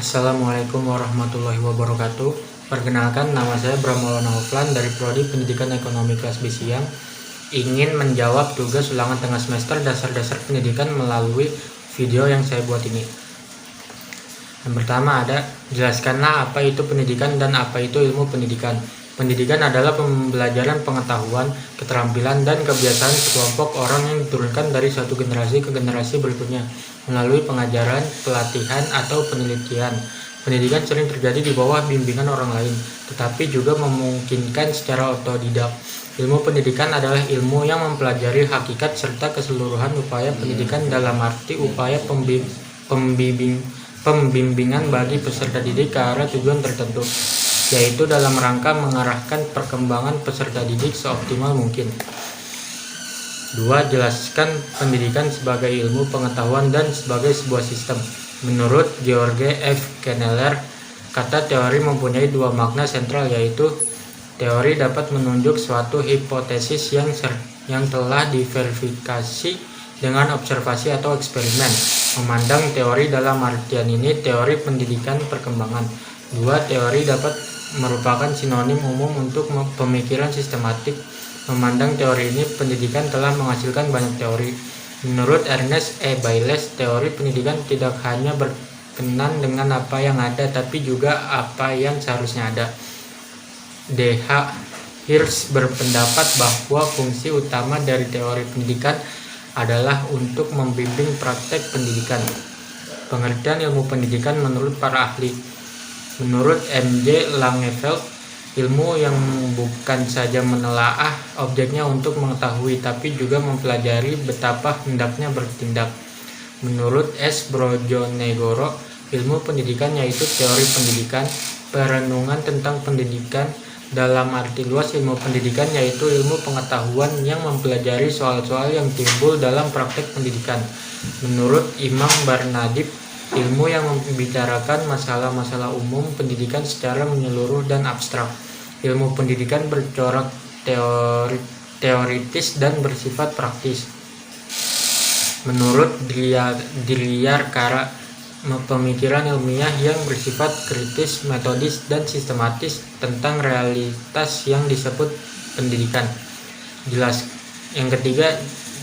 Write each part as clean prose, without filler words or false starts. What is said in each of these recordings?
Assalamualaikum warahmatullahi wabarakatuh. Perkenalkan, nama saya Bram Maulana Oflan dari Prodi Pendidikan Ekonomi kelas B Siang. Ingin menjawab tugas ulangan tengah semester dasar-dasar pendidikan melalui video yang saya buat ini. Yang pertama ada, jelaskanlah apa itu pendidikan dan apa itu ilmu pendidikan. Pendidikan adalah pembelajaran pengetahuan, keterampilan, dan kebiasaan sekelompok orang yang diturunkan dari satu generasi ke generasi berikutnya melalui pengajaran, pelatihan, atau penelitian. Pendidikan sering terjadi di bawah bimbingan orang lain, tetapi juga memungkinkan secara otodidak. Ilmu pendidikan adalah ilmu yang mempelajari hakikat serta keseluruhan upaya pendidikan dalam arti upaya pembimbingan bagi peserta didik ke arah tujuan tertentu, yaitu dalam rangka mengarahkan perkembangan peserta didik seoptimal mungkin. 2. Jelaskan pendidikan sebagai ilmu pengetahuan dan sebagai sebuah sistem. Menurut George F. Kenneler, kata teori mempunyai dua makna sentral, yaitu teori dapat menunjuk suatu hipotesis yang telah diverifikasi dengan observasi atau eksperimen. Memandang teori dalam artian ini teori pendidikan perkembangan. 2. Teori dapat merupakan sinonim umum untuk pemikiran sistematik. Memandang teori ini, pendidikan telah menghasilkan banyak teori. Menurut Ernest E. Bayles, teori pendidikan tidak hanya berkenan dengan apa yang ada, tapi juga apa yang seharusnya ada. D.H. Hirsch berpendapat bahwa fungsi utama dari teori pendidikan adalah untuk membimbing praktek pendidikan. Pengertian ilmu pendidikan menurut para ahli. Menurut M.J. Langeveld, ilmu yang bukan saja menelaah objeknya untuk mengetahui, tapi juga mempelajari betapa hendaknya bertindak. Menurut S. Brojonegoro, ilmu pendidikan yaitu teori pendidikan, perenungan tentang pendidikan. Dalam arti luas, ilmu pendidikan yaitu ilmu pengetahuan yang mempelajari soal-soal yang timbul dalam praktek pendidikan. Menurut Imam Barnadib, ilmu yang membicarakan masalah-masalah umum pendidikan secara menyeluruh dan abstrak. Ilmu pendidikan bercorak teoritis dan bersifat praktis. Menurut Diliar Kara, pemikiran ilmiah yang bersifat kritis, metodis, dan sistematis tentang realitas yang disebut pendidikan. Yang ketiga,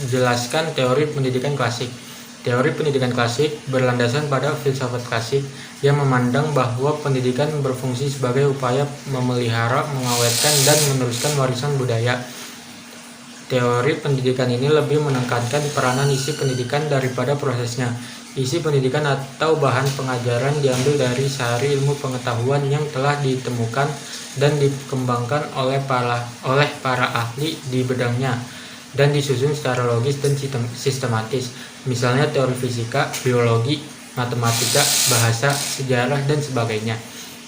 jelaskan teori pendidikan klasik. Teori pendidikan klasik berlandasan pada filsafat klasik yang memandang bahwa pendidikan berfungsi sebagai upaya memelihara, mengawetkan, dan meneruskan warisan budaya. Teori pendidikan ini lebih menekankan peranan isi pendidikan daripada prosesnya. Isi pendidikan atau bahan pengajaran diambil dari sari ilmu pengetahuan yang telah ditemukan dan dikembangkan oleh para ahli di bidangnya dan disusun secara logis dan sistematis, misalnya teori fisika, biologi, matematika, bahasa, sejarah, dan sebagainya.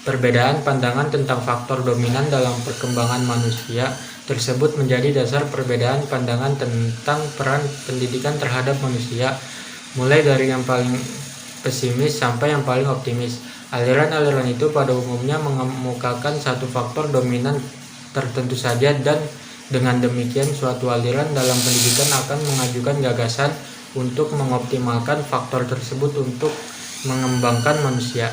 Perbedaan pandangan tentang faktor dominan dalam perkembangan manusia tersebut menjadi dasar perbedaan pandangan tentang peran pendidikan terhadap manusia, mulai dari yang paling pesimis sampai yang paling optimis. Aliran-aliran itu pada umumnya mengemukakan satu faktor dominan tertentu saja, dan dengan demikian suatu aliran dalam pendidikan akan mengajukan gagasan untuk mengoptimalkan faktor tersebut untuk mengembangkan manusia.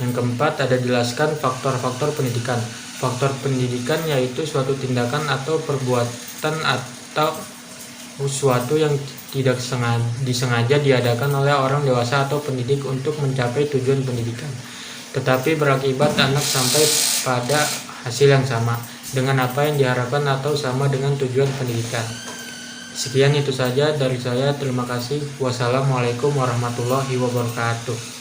Yang keempat ada, jelaskan faktor-faktor pendidikan. Faktor pendidikan yaitu suatu tindakan atau perbuatan atau suatu yang tidak disengaja diadakan oleh orang dewasa atau pendidik untuk mencapai tujuan pendidikan, tetapi berakibat anak sampai pada hasil yang sama dengan apa yang diharapkan atau sama dengan tujuan pendidikan. Sekian itu saja dari saya. Terima kasih. Wassalamualaikum warahmatullahi wabarakatuh.